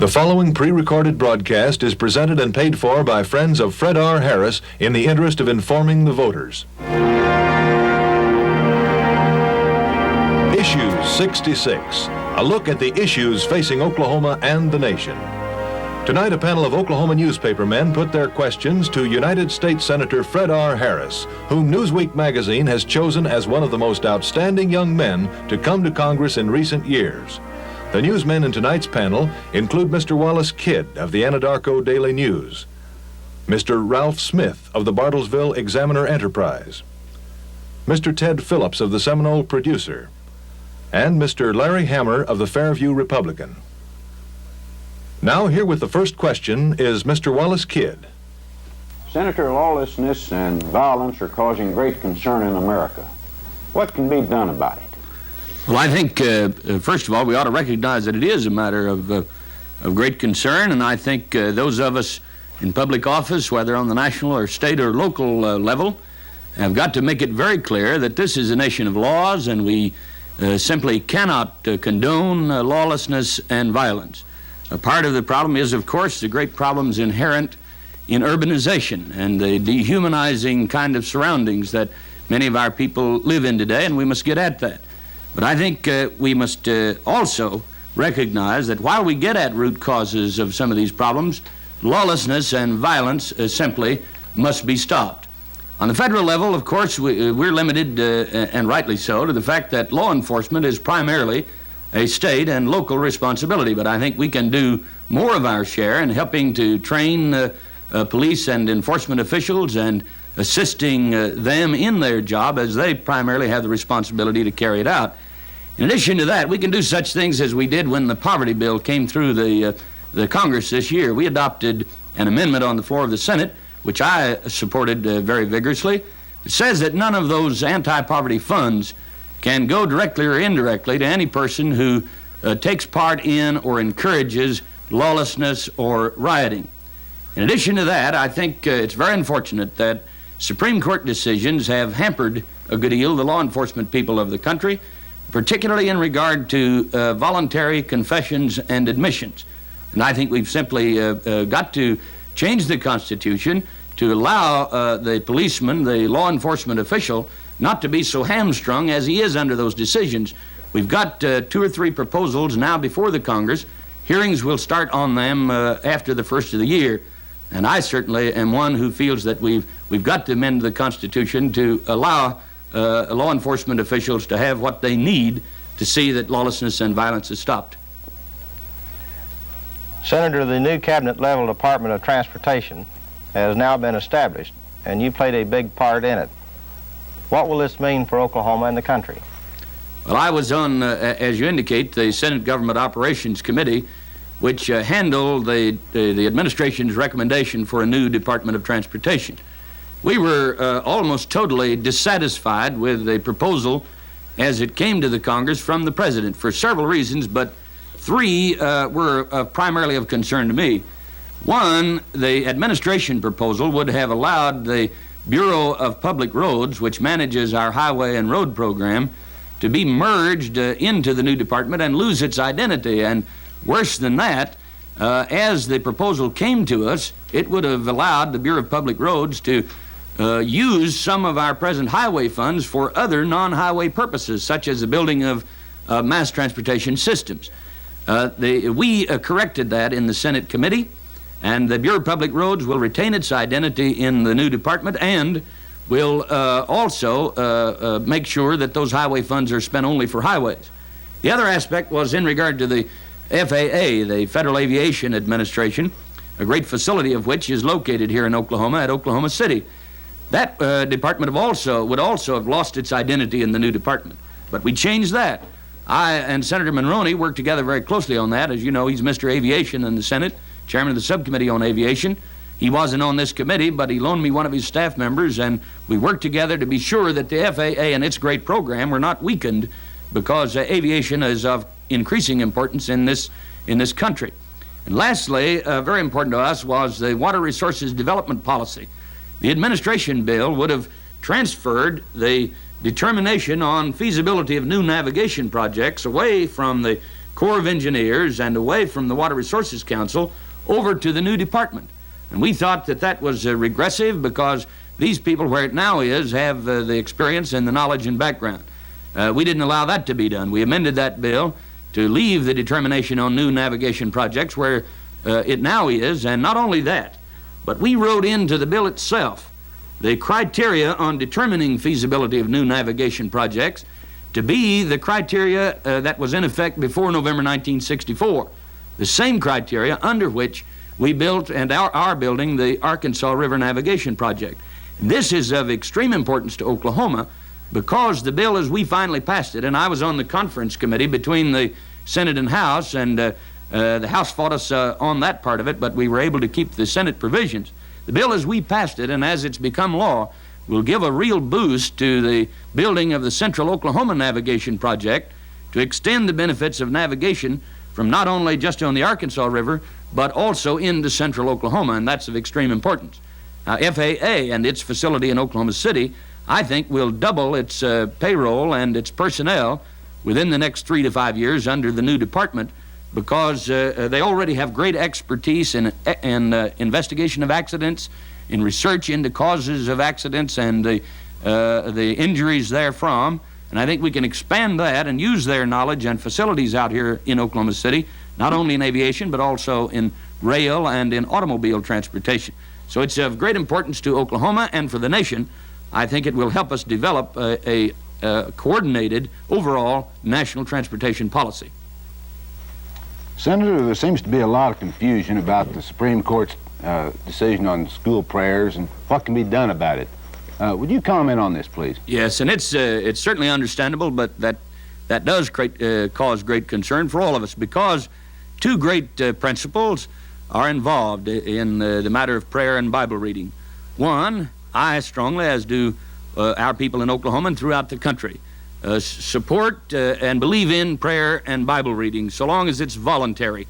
The following pre-recorded broadcast is presented and paid for by friends of Fred R. Harris in the interest of informing the voters. Issue 66, a look at the issues facing Oklahoma and the nation. Tonight, a panel of Oklahoma newspaper men put their questions to United States Senator Fred R. Harris, whom Newsweek magazine has chosen as one of the most outstanding young men to come to Congress in recent years. The newsmen in tonight's panel include Mr. Wallace Kidd of the Anadarko Daily News, Mr. Ralph Smith of the Bartlesville Examiner Enterprise, Mr. Ted Phillips of the Seminole Producer, and Mr. Larry Hammer of the Fairview Republican. Now, here with the first question is Mr. Wallace Kidd. Senator, lawlessness and violence are causing great concern in America. What can be done about it? Well, I think, first of all, we ought to recognize that it is a matter of great concern, and I think those of us in public office, whether on the national or state or local level, have got to make it very clear that this is a nation of laws, and we simply cannot condone lawlessness and violence. A part of the problem is, of course, the great problems inherent in urbanization and the dehumanizing kind of surroundings that many of our people live in today, and we must get at that. But I think we must also recognize that while we get at root causes of some of these problems, lawlessness and violence simply must be stopped. On the federal level, of course, we're limited, and rightly so, to the fact that law enforcement is primarily a state and local responsibility. But I think we can do more of our share in helping to train police and enforcement officials and assisting them in their job, as they primarily have the responsibility to carry it out. In addition to that, we can do such things as we did when the poverty bill came through the Congress this year. We adopted an amendment on the floor of the Senate, which I supported very vigorously. It says that none of those anti-poverty funds can go directly or indirectly to any person who takes part in or encourages lawlessness or rioting. In addition to that, I think it's very unfortunate that Supreme Court decisions have hampered a good deal the law enforcement people of the country, particularly in regard to voluntary confessions and admissions. And I think we've simply got to change the Constitution to allow the policeman, the law enforcement official, not to be so hamstrung as he is under those decisions. We've got 2 or 3 proposals now before the Congress. Hearings will start on them after the first of the year. And I certainly am one who feels that we've got to amend the Constitution to allow law enforcement officials to have what they need to see that lawlessness and violence is stopped. Senator, the new cabinet-level Department of Transportation has now been established, and you played a big part in it. What will this mean for Oklahoma and the country? Well, I was on, as you indicate, the Senate Government Operations Committee, which handled the administration's recommendation for a new Department of Transportation. We were almost totally dissatisfied with the proposal as it came to the Congress from the President for several reasons, but 3 were primarily of concern to me. One, the administration proposal would have allowed the Bureau of Public Roads, which manages our highway and road program, to be merged into the new department and lose its identity. And worse than that, as the proposal came to us, it would have allowed the Bureau of Public Roads to use some of our present highway funds for other non-highway purposes, such as the building of mass transportation systems. We corrected that in the Senate committee, and the Bureau of Public Roads will retain its identity in the new department and will also make sure that those highway funds are spent only for highways. The other aspect was in regard to the FAA, the Federal Aviation Administration, a great facility of which is located here in Oklahoma at Oklahoma City. That department would also have lost its identity in the new department. But we changed that. I and Senator Monroney worked together very closely on that. As you know, he's Mr. Aviation in the Senate, chairman of the subcommittee on aviation. He wasn't on this committee, but he loaned me one of his staff members, and we worked together to be sure that the FAA and its great program were not weakened, because aviation is of increasing importance in this country. And lastly, very important to us was the Water Resources Development Policy. The administration bill would have transferred the determination on feasibility of new navigation projects away from the Corps of Engineers and away from the Water Resources Council over to the new department. And we thought that that was regressive because these people, where it now is, have the experience and the knowledge and background. We didn't allow that to be done. We amended that bill to leave the determination on new navigation projects where it now is, and not only that, but we wrote into the bill itself the criteria on determining feasibility of new navigation projects to be the criteria that was in effect before November 1964. The same criteria under which we built and are building the Arkansas River Navigation Project. And this is of extreme importance to Oklahoma because the bill, as we finally passed it, and I was on the conference committee between the Senate and House, and the House fought us on that part of it, but we were able to keep the Senate provisions. The bill, as we passed it and as it's become law, will give a real boost to the building of the Central Oklahoma Navigation Project to extend the benefits of navigation from not only just on the Arkansas River, but also into Central Oklahoma, and that's of extreme importance. Now, FAA and its facility in Oklahoma City, I think, will double its payroll and its personnel within the next 3 to 5 years under the new department because they already have great expertise in investigation of accidents, in research into causes of accidents and the injuries therefrom. And I think we can expand that and use their knowledge and facilities out here in Oklahoma City, not only in aviation, but also in rail and in automobile transportation. So it's of great importance to Oklahoma and for the nation. I think it will help us develop a coordinated overall national transportation policy. Senator, there seems to be a lot of confusion about the Supreme Court's decision on school prayers and what can be done about it. Would you comment on this, please? Yes, and it's certainly understandable, but that does cause great concern for all of us because two great principles are involved in the matter of prayer and Bible reading. One, I strongly, as do our people in Oklahoma and throughout the country, support and believe in prayer and Bible reading so long as it's voluntary.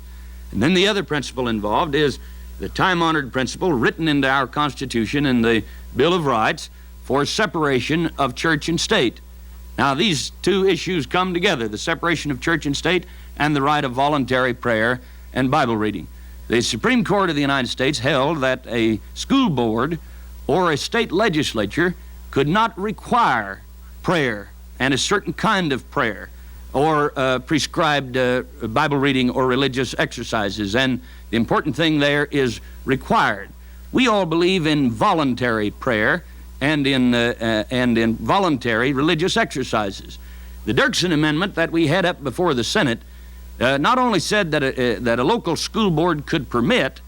And then the other principle involved is the time-honored principle written into our Constitution in the Bill of Rights for separation of church and state. Now, these two issues come together, the separation of church and state and the right of voluntary prayer and Bible reading. The Supreme Court of the United States held that a school board or a state legislature could not require prayer and a certain kind of prayer or prescribed Bible reading or religious exercises. And the important thing there is required. We all believe in voluntary prayer and in voluntary religious exercises. The Dirksen Amendment that we had up before the Senate not only said that a local school board could permit,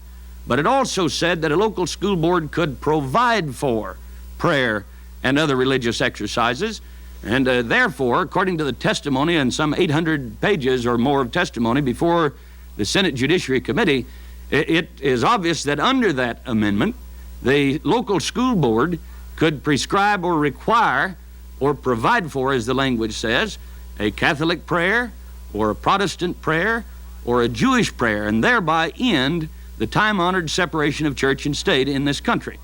but it also said that a local school board could provide for prayer and other religious exercises. And therefore, according to the testimony and some 800 pages or more of testimony before the Senate Judiciary Committee, it is obvious that under that amendment, the local school board could prescribe or require or provide for, as the language says, a Catholic prayer or a Protestant prayer or a Jewish prayer, and thereby end the time-honored separation of church and state in this country.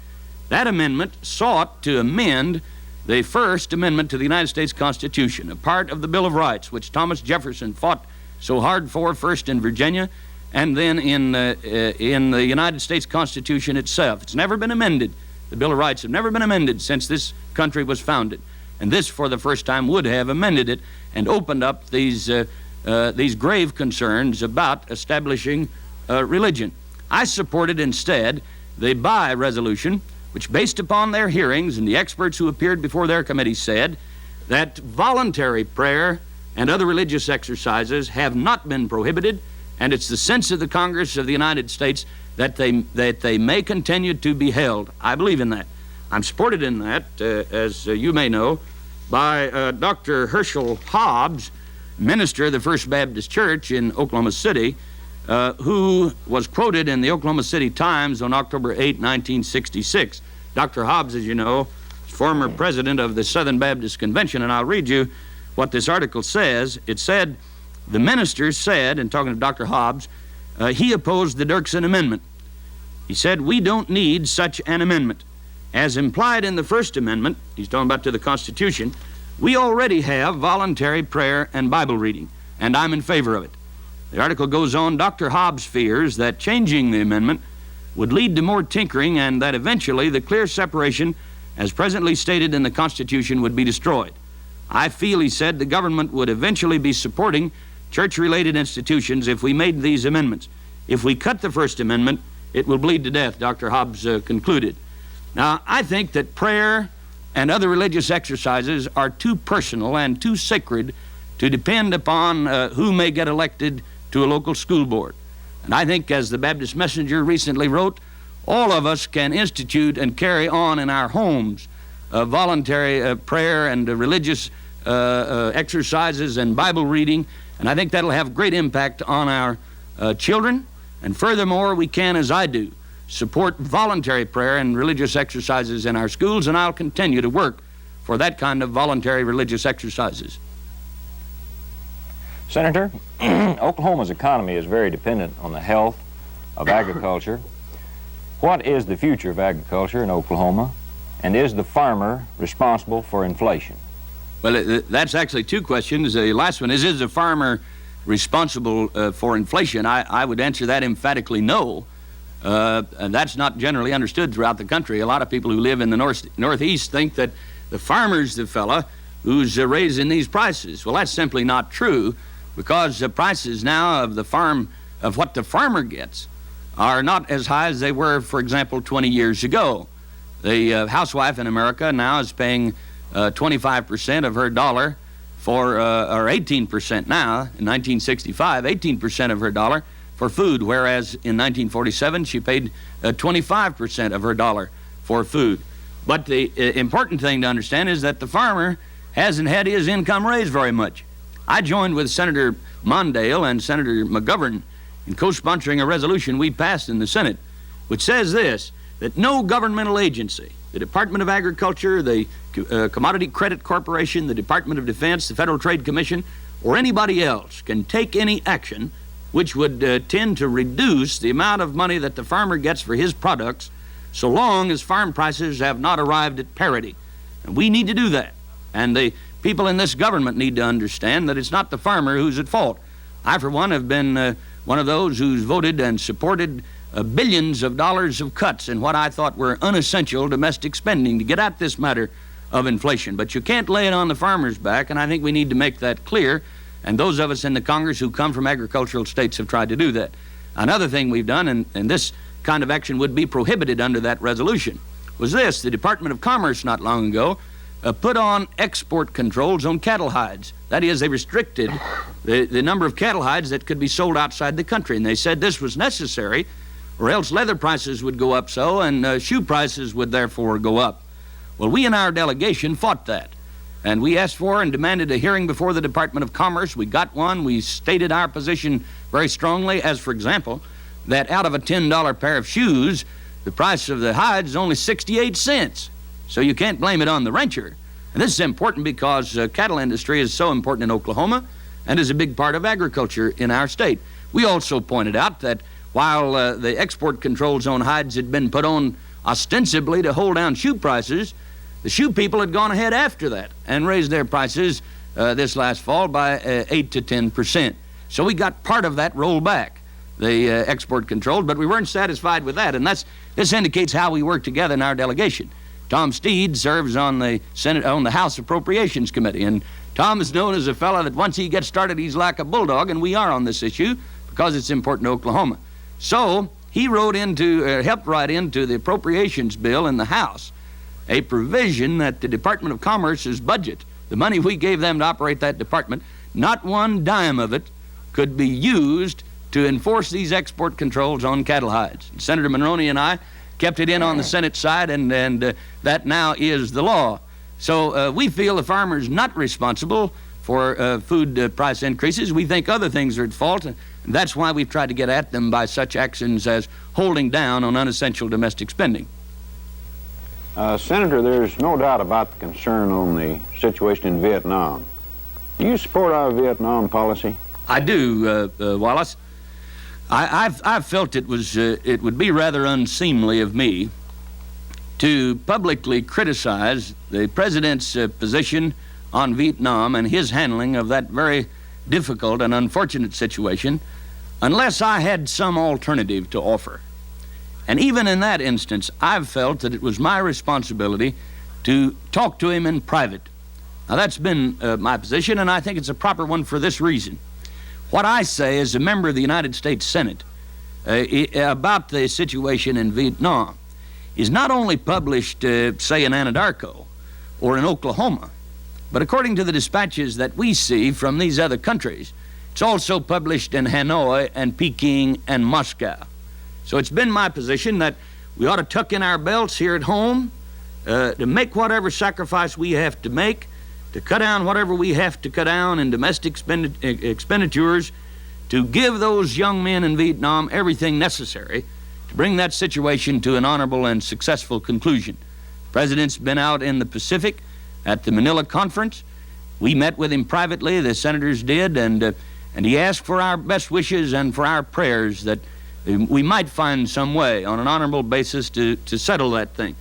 That amendment sought to amend the First Amendment to the United States Constitution, a part of the Bill of Rights, which Thomas Jefferson fought so hard for, first in Virginia and then in the United States Constitution itself. It's never been amended. The Bill of Rights have never been amended since this country was founded. And this, for the first time, would have amended it and opened up these grave concerns about establishing religion. I supported instead the By resolution, which, based upon their hearings and the experts who appeared before their committee, said that voluntary prayer and other religious exercises have not been prohibited, and it's the sense of the Congress of the United States that they may continue to be held. I believe in that. I'm supported in that, as you may know, by Dr. Herschel Hobbs, minister of the First Baptist Church in Oklahoma City, who was quoted in the Oklahoma City Times on October 8, 1966. Dr. Hobbs, as you know, is former president of the Southern Baptist Convention, and I'll read you what this article says. It said, the minister said, and talking to Dr. Hobbs, he opposed the Dirksen Amendment. He said, we don't need such an amendment. As implied in the First Amendment, he's talking about to the Constitution, we already have voluntary prayer and Bible reading, and I'm in favor of it. The article goes on, Dr. Hobbs fears that changing the amendment would lead to more tinkering and that eventually the clear separation as presently stated in the Constitution would be destroyed. I feel, he said, the government would eventually be supporting church-related institutions if we made these amendments. If we cut the First Amendment, it will bleed to death, Dr. Hobbs concluded. Now, I think that prayer and other religious exercises are too personal and too sacred to depend upon who may get elected to a local school board. And I think, as the Baptist Messenger recently wrote, all of us can institute and carry on in our homes voluntary prayer and religious exercises and Bible reading, and I think that'll have great impact on our children. And furthermore, we can, as I do, support voluntary prayer and religious exercises in our schools, and I'll continue to work for that kind of voluntary religious exercises. Senator, Oklahoma's economy is very dependent on the health of agriculture. What is the future of agriculture in Oklahoma, and is the farmer responsible for inflation? Well, that's actually two questions. The last one is the farmer responsible for inflation? I would answer that emphatically no. And that's not generally understood throughout the country. A lot of people who live in the Northeast think that the farmer's the fella who's raising these prices. Well, that's simply not true, because the prices now of the farm, of what the farmer gets, are not as high as they were, for example, 20 years ago. The housewife in America now is paying 25% of her dollar for, or 18% now, in 1965, 18% of her dollar for food, whereas in 1947 she paid 25% of her dollar for food. But the important thing to understand is that the farmer hasn't had his income raised very much. I joined with Senator Mondale and Senator McGovern in co-sponsoring a resolution we passed in the Senate, which says this, that no governmental agency, the Department of Agriculture, the Commodity Credit Corporation, the Department of Defense, the Federal Trade Commission, or anybody else can take any action which would tend to reduce the amount of money that the farmer gets for his products, so long as farm prices have not arrived at parity. And we need to do that. And the people in this government need to understand that it's not the farmer who's at fault. I, for one, have been one of those who's voted and supported billions of dollars of cuts in what I thought were unessential domestic spending to get at this matter of inflation. But you can't lay it on the farmer's back, and I think we need to make that clear. And those of us in the Congress who come from agricultural states have tried to do that. Another thing we've done, and this kind of action would be prohibited under that resolution, was this. The Department of Commerce not long ago put on export controls on cattle hides. That is, they restricted the number of cattle hides that could be sold outside the country. And they said this was necessary, or else leather prices would go up so, and shoe prices would therefore go up. Well, we in our delegation fought that. And we asked for and demanded a hearing before the Department of Commerce. We got one. We stated our position very strongly, as, for example, that out of a $10 pair of shoes, the price of the hides is only 68 cents. So you can't blame it on the rancher. And this is important because cattle industry is so important in Oklahoma and is a big part of agriculture in our state. We also pointed out that while the export controls on hides had been put on ostensibly to hold down shoe prices, the shoe people had gone ahead after that and raised their prices this last fall by 8 to 10%. So we got part of that rolled back, the export controls, but we weren't satisfied with that. And this indicates how we work together in our delegation. Tom Steed serves on the Senate, on the House Appropriations Committee, and Tom is known as a fellow that once he gets started, he's like a bulldog, and we are on this issue because it's important to Oklahoma. So he helped write into the appropriations bill in the House a provision that the Department of Commerce's budget, the money we gave them to operate that department, not one dime of it could be used to enforce these export controls on cattle hides. And Senator Monroney and I kept it in on the Senate side, and that now is the law. So we feel the farmer's not responsible for food price increases. We think other things are at fault, and that's why we've tried to get at them by such actions as holding down on unessential domestic spending. Senator, there's no doubt about the concern on the situation in Vietnam. Do you support our Vietnam policy? I do, Wallace. I've felt it would be rather unseemly of me to publicly criticize the president's position on Vietnam and his handling of that very difficult and unfortunate situation unless I had some alternative to offer. And even in that instance, I've felt that it was my responsibility to talk to him in private. Now, that's been my position, and I think it's a proper one for this reason. What I say as a member of the United States Senate about the situation in Vietnam is not only published, say, in Anadarko or in Oklahoma, but according to the dispatches that we see from these other countries, it's also published in Hanoi and Peking and Moscow. So it's been my position that we ought to tuck in our belts here at home, to make whatever sacrifice we have to make, to cut down whatever we have to cut down in domestic expenditures, to give those young men in Vietnam everything necessary to bring that situation to an honorable and successful conclusion. The President's been out in the Pacific at the Manila Conference. We met with him privately, the senators did, and he asked for our best wishes and for our prayers that we might find some way on an honorable basis to settle that thing.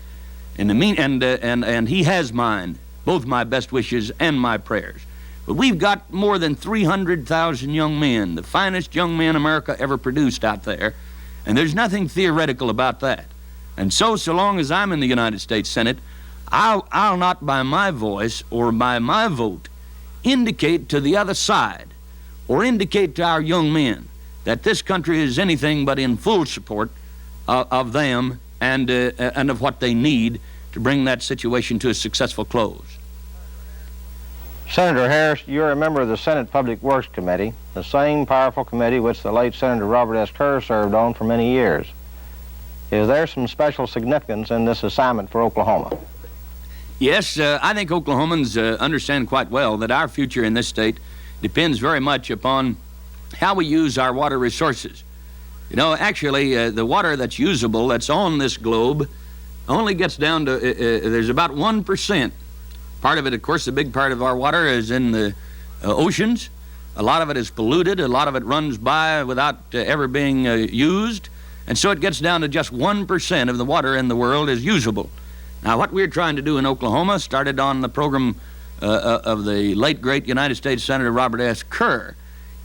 In the and he has mine, both my best wishes and my prayers. But we've got more than 300,000 young men, the finest young men America ever produced out there, and there's nothing theoretical about that. And so long as I'm in the United States Senate, I'll not by my voice or by my vote indicate to the other side or indicate to our young men that this country is anything but in full support of them and of what they need to bring that situation to a successful close. Senator Harris, you're a member of the Senate Public Works Committee, the same powerful committee which the late Senator Robert S. Kerr served on for many years. Is there some special significance in this assignment for Oklahoma? Yes, I think Oklahomans understand quite well that our future in this state depends very much upon how we use our water resources. You know, actually, the water that's usable, that's on this globe, only gets down to, there's about 1%. Part of it, of course, the big part of our water is in the oceans. A lot of it is polluted. A lot of it runs by without ever being used. And so it gets down to just 1% of the water in the world is usable. Now, what we're trying to do in Oklahoma started on the program of the late, great United States Senator Robert S. Kerr,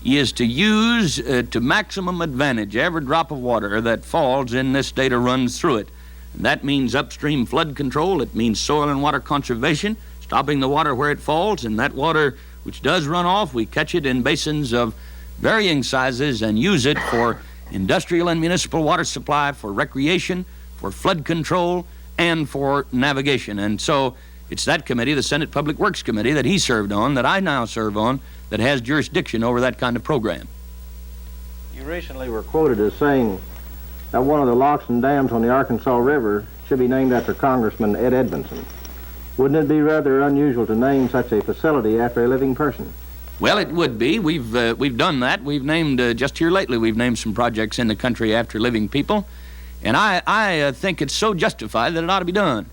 is to use to maximum advantage every drop of water that falls in this state or runs through it. And that means upstream flood control. It means soil and water conservation, stopping the water where it falls, and that water which does run off, we catch it in basins of varying sizes and use it for industrial and municipal water supply, for recreation, for flood control, and for navigation. And so it's that committee, the Senate Public Works Committee, that he served on, that I now serve on, that has jurisdiction over that kind of program. You recently were quoted as saying that one of the locks and dams on the Arkansas River should be named after Congressman Ed Edmondson. Wouldn't it be rather unusual to name such a facility after a living person? Well, it would be. We've done that. We've named, just here lately, we've named some projects in the country after living people. And I think it's so justified that it ought to be done.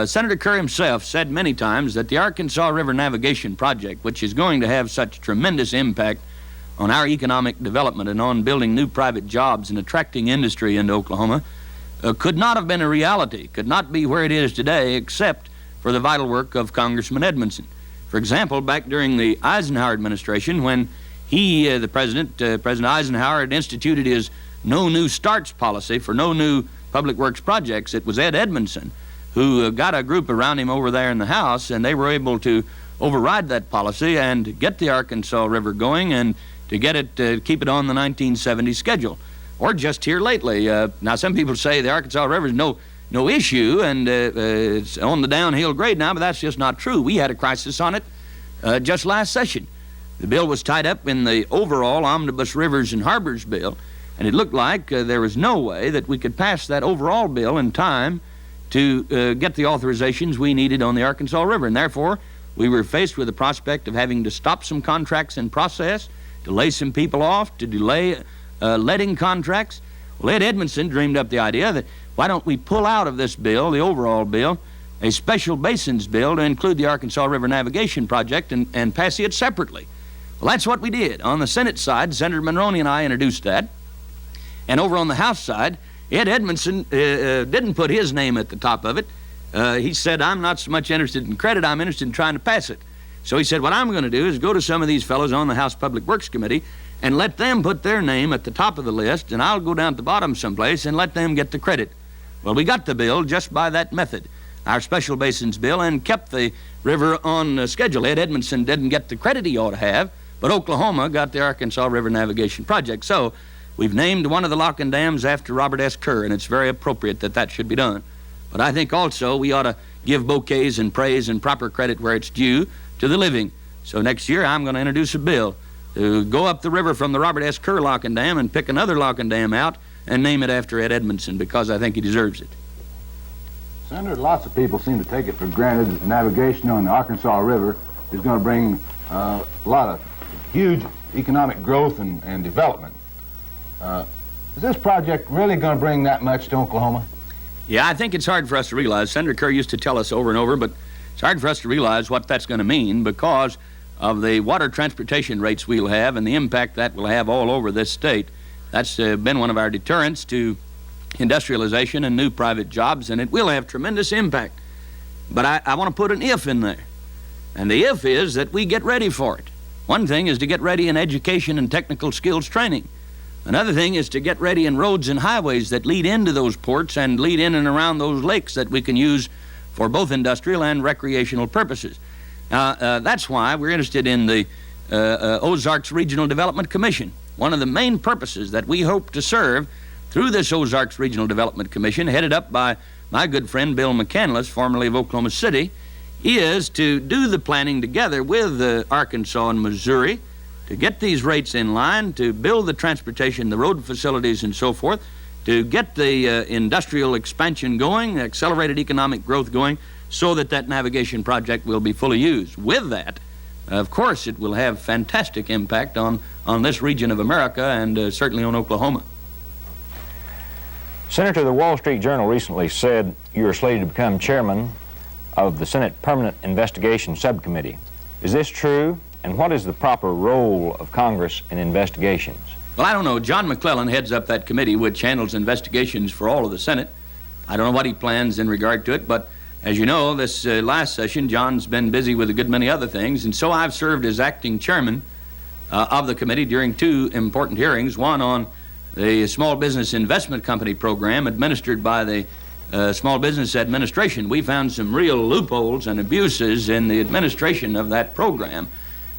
Senator Kerr himself said many times that the Arkansas River Navigation Project, which is going to have such tremendous impact on our economic development and on building new private jobs and attracting industry into Oklahoma, could not have been a reality, could not be where it is today, except for the vital work of Congressman Edmondson. For example, back during the Eisenhower administration, when he, President Eisenhower, had instituted his no new starts policy for no new public works projects, it was Ed Edmondson who got a group around him over there in the House, and they were able to override that policy and get the Arkansas River going and to get it, keep it on the 1970 schedule. Or just here lately. Now, some people say the Arkansas River is no issue and it's on the downhill grade now, but that's just not true. We had a crisis on it just last session. The bill was tied up in the overall Omnibus Rivers and Harbors bill, and it looked like there was no way that we could pass that overall bill in time to get the authorizations we needed on the Arkansas River. And therefore, we were faced with the prospect of having to stop some contracts in process, to lay some people off, to delay letting contracts. Well, Ed Edmondson dreamed up the idea that why don't we pull out of this bill, the overall bill, a special basins bill to include the Arkansas River Navigation Project and pass it separately. Well, that's what we did. On the Senate side, Senator Monroney and I introduced that. And over on the House side, Ed Edmondson didn't put his name at the top of it. He said, I'm not so much interested in credit, I'm interested in trying to pass it. So he said, what I'm going to do is go to some of these fellows on the House Public Works Committee and let them put their name at the top of the list, and I'll go down at the bottom someplace and let them get the credit. Well, we got the bill just by that method, our special basins bill, and kept the river on schedule. Ed Edmondson didn't get the credit he ought to have, but Oklahoma got the Arkansas River Navigation Project. So we've named one of the lock and dams after Robert S. Kerr, and it's very appropriate that that should be done. But I think also we ought to give bouquets and praise and proper credit where it's due to the living. So next year I'm going to introduce a bill to go up the river from the Robert S. Kerr lock and dam and pick another lock and dam out and name it after Ed Edmondson, because I think he deserves it. Senator, lots of people seem to take it for granted that navigation on the Arkansas River is going to bring a lot of huge economic growth and development. Is this project really going to bring that much to Oklahoma? Yeah, I think it's hard for us to realize. Senator Kerr used to tell us over and over, but it's hard for us to realize what that's going to mean because of the water transportation rates we'll have and the impact that will have all over this state. That's been one of our deterrents to industrialization and new private jobs, and it will have tremendous impact. But I want to put an if in there. And the if is that we get ready for it. One thing is to get ready in education and technical skills training. Another thing is to get ready in roads and highways that lead into those ports and lead in and around those lakes that we can use for both industrial and recreational purposes. That's why we're interested in the Ozarks Regional Development Commission. One of the main purposes that we hope to serve through this Ozarks Regional Development Commission, headed up by my good friend Bill McCandless, formerly of Oklahoma City, is to do the planning together with Arkansas and Missouri to get these rates in line, to build the transportation, the road facilities, and so forth, to get the industrial expansion going, accelerated economic growth going, so that that navigation project will be fully used. With that, of course, it will have fantastic impact on this region of America and certainly on Oklahoma. Senator, the Wall Street Journal recently said you are slated to become chairman of the Senate Permanent Investigation Subcommittee. Is this true? And what is the proper role of Congress in investigations? Well, I don't know. John McClellan heads up that committee which handles investigations for all of the Senate. I don't know what he plans in regard to it, but as you know, this last session, John's been busy with a good many other things, and so I've served as acting chairman of the committee during two important hearings, one on the Small Business Investment Company program administered by the Small Business Administration. We found some real loopholes and abuses in the administration of that program,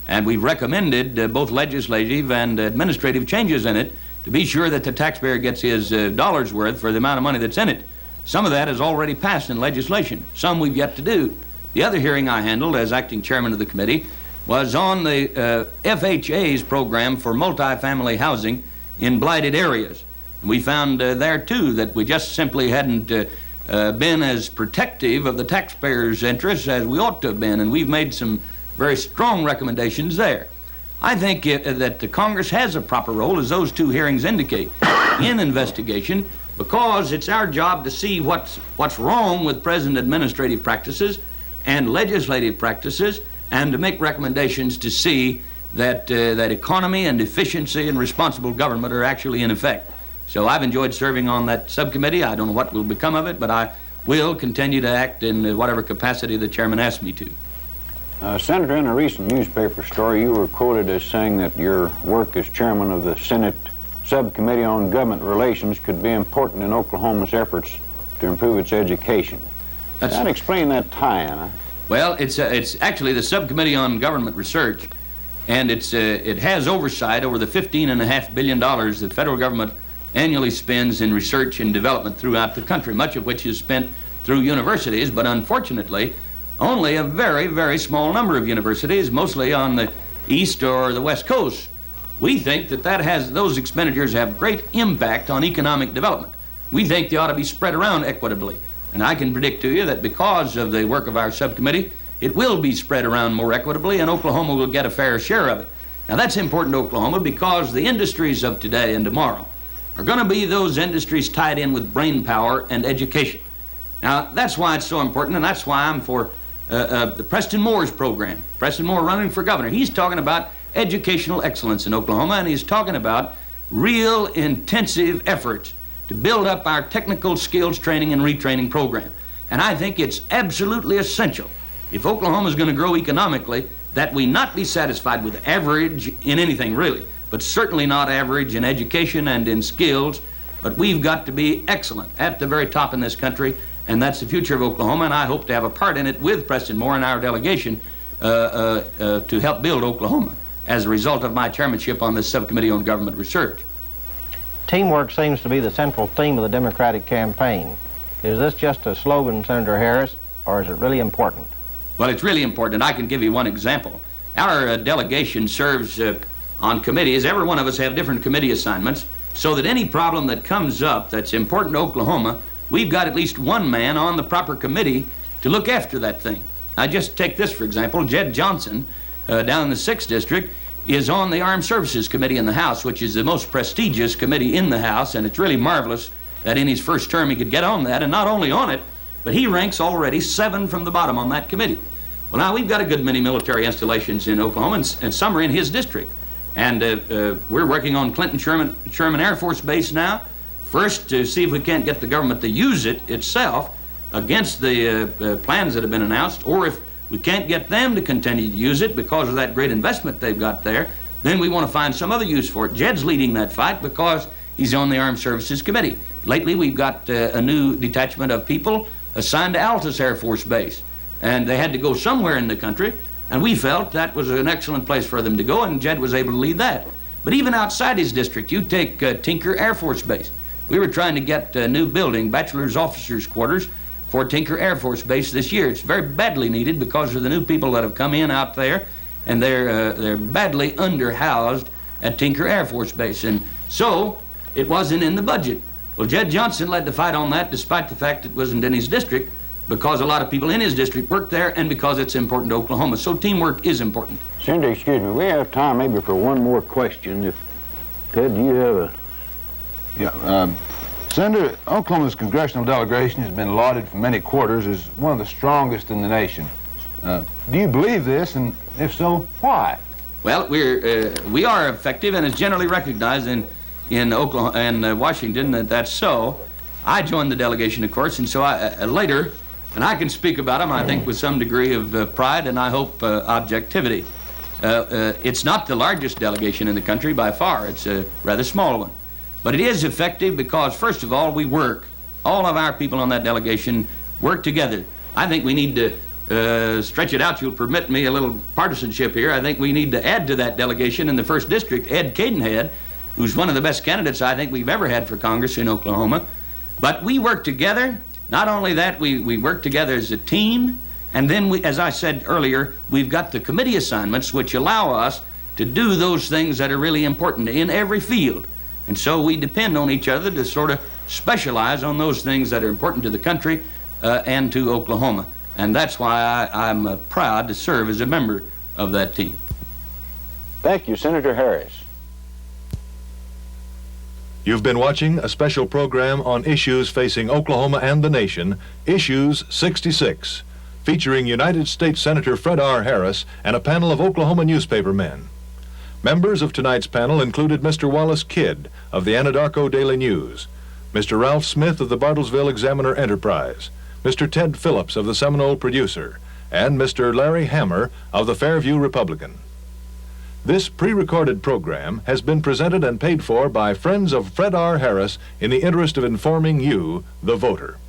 and we've recommended both legislative and administrative changes in it to be sure that the taxpayer gets his dollar's worth for the amount of money that's in it. Some of that has already passed in legislation. Some we've yet to do. The other hearing I handled as acting chairman of the committee was on the FHA's program for multifamily housing in blighted areas. And we found there, too, that we just simply hadn't been as protective of the taxpayers' interests as we ought to have been, and we've made some very strong recommendations there. I think that the Congress has a proper role, as those two hearings indicate, in investigation, because it's our job to see what's wrong with present administrative practices and legislative practices, and to make recommendations to see that economy and efficiency and responsible government are actually in effect. So I've enjoyed serving on that subcommittee. I don't know what will become of it, but I will continue to act in whatever capacity the chairman asks me to. Senator, in a recent newspaper story, you were quoted as saying that your work as chairman of the Senate Subcommittee on Government Relations could be important in Oklahoma's efforts to improve its education. Can you explain that tie-in? Well, it's actually the Subcommittee on Government Research, and it has oversight over the $15.5 billion the federal government annually spends in research and development throughout the country, much of which is spent through universities, but unfortunately, only a very, very small number of universities, mostly on the east or the west coast. We think that those expenditures have great impact on economic development. We think they ought to be spread around equitably. And I can predict to you that because of the work of our subcommittee, it will be spread around more equitably, and Oklahoma will get a fair share of it. Now, that's important to Oklahoma because the industries of today and tomorrow are going to be those industries tied in with brain power and education. Now, that's why it's so important, and that's why I'm for the Preston Moore's program. Preston Moore running for governor. He's talking about educational excellence in Oklahoma, and he's talking about real intensive efforts to build up our technical skills training and retraining program. And I think it's absolutely essential. If Oklahoma is going to grow economically, that we not be satisfied with average in anything really, but certainly not average in education and in skills, but we've got to be excellent at the very top in this country, and that's the future of Oklahoma, and I hope to have a part in it with Preston Moore and our delegation to help build Oklahoma as a result of my chairmanship on this subcommittee on government research. Teamwork seems to be the central theme of the Democratic campaign. Is this just a slogan, Senator Harris, or is it really important? Well, it's really important. I can give you one example. Our delegation serves on committees. Every one of us have different committee assignments, so that any problem that comes up that's important to Oklahoma, we've got at least one man on the proper committee to look after that thing. I just take this, for example. Jed Johnson, down in the 6th District, is on the Armed Services Committee in the House, which is the most prestigious committee in the House, and it's really marvelous that in his first term he could get on that, and not only on it, but he ranks already 7 from the bottom on that committee. Well, now, we've got a good many military installations in Oklahoma, and some are in his district. And we're working on Clinton Sherman Air Force Base now, first to see if we can't get the government to use it itself against the plans that have been announced, or if we can't get them to continue to use it because of that great investment they've got there, then we want to find some other use for it. Jed's leading that fight because he's on the Armed Services Committee. Lately, we've got a new detachment of people assigned to Altus Air Force Base, and they had to go somewhere in the country, and we felt that was an excellent place for them to go, and Jed was able to lead that. But even outside his district, you take Tinker Air Force Base. We were trying to get a new building, bachelor's officers' quarters, for Tinker Air Force Base this year. It's very badly needed because of the new people that have come in out there, and they're badly underhoused at Tinker Air Force Base, and so it wasn't in the budget. Well, Jed Johnson led the fight on that despite the fact it wasn't in his district, because a lot of people in his district work there, and because it's important to Oklahoma. So teamwork is important. Senator, excuse me, we have time maybe for one more question. If Ted, do you have a... Yeah, Senator, Oklahoma's congressional delegation has been lauded from many quarters as one of the strongest in the nation. Do you believe this, and if so, why? Well, we are effective, and it's generally recognized in Oklahoma and Washington that that's so. I joined the delegation, of course, and so later, and I can speak about them, I think, with some degree of pride and I hope objectivity. It's not the largest delegation in the country by far. It's a rather small one. But it is effective because, first of all, we work. All of our people on that delegation work together. I think we need to stretch it out. You'll permit me a little partisanship here. I think we need to add to that delegation in the 1st District, Ed Cadenhead, who's one of the best candidates I think we've ever had for Congress in Oklahoma. But we work together. Not only that, we work together as a team, and then, as I said earlier, we've got the committee assignments which allow us to do those things that are really important in every field. And so we depend on each other to sort of specialize on those things that are important to the country and to Oklahoma. And that's why I'm proud to serve as a member of that team. Thank you, Senator Harris. You've been watching a special program on issues facing Oklahoma and the nation, Issues 66, featuring United States Senator Fred R. Harris and a panel of Oklahoma newspaper men. Members of tonight's panel included Mr. Wallace Kidd of the Anadarko Daily News, Mr. Ralph Smith of the Bartlesville Examiner Enterprise, Mr. Ted Phillips of the Seminole Producer, and Mr. Larry Hammer of the Fairview Republican. This pre-recorded program has been presented and paid for by friends of Fred R. Harris in the interest of informing you, the voter.